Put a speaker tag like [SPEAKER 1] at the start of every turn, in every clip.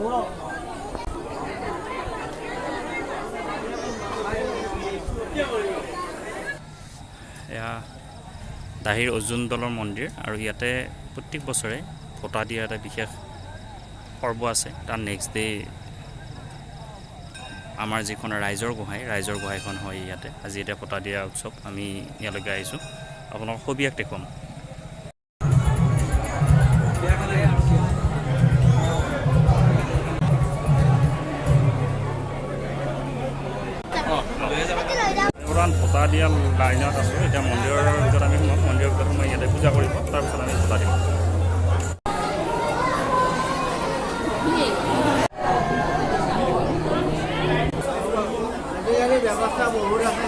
[SPEAKER 1] এয়া দাহিৰ অৰ্জুন দলৰ মন্দিৰ আৰু ইয়াতে প্ৰত্যেক বছৰে ভোটা দিয়াৰ এটা বিশেষ পৰ্ব আছে। তাৰ নেক্সট ডে আমাৰ যিখন ৰাইজৰ গোহাঁইখন হয় ইয়াতে। আজি এতিয়া ভোটা দিয়া উৎসৱ, আমি ইয়ালৈকে আহিছোঁ, আপোনালোকক সবিয়াস দেখুৱাম। ভোটা দিয়া লাইনত আছোঁ এতিয়া। মন্দিৰৰ ভিতৰত আমি সোমাম, মন্দিৰৰ ভিতৰত সোমাই ইয়াতে পূজা কৰিব, তাৰপিছত আমি ভোটা দিম।
[SPEAKER 2] ব্যৱস্থা বহুত আছে।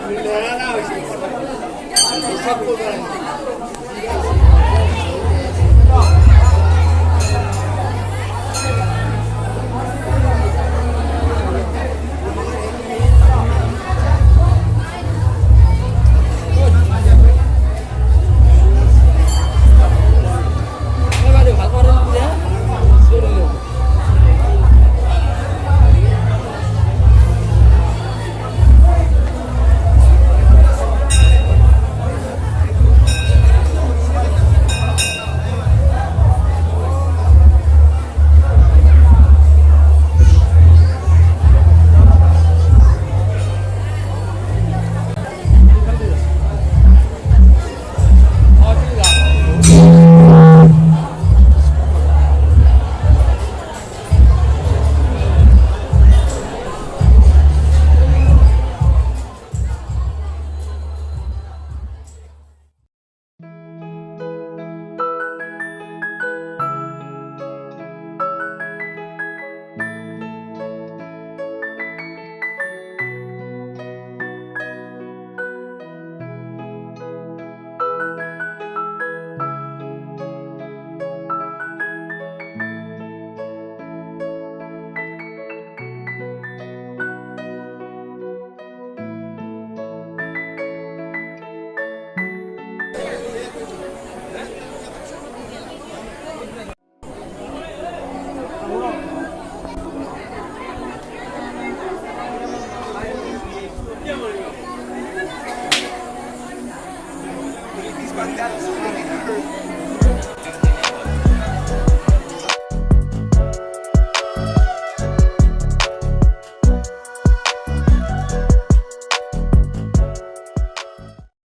[SPEAKER 2] Lera na hoje.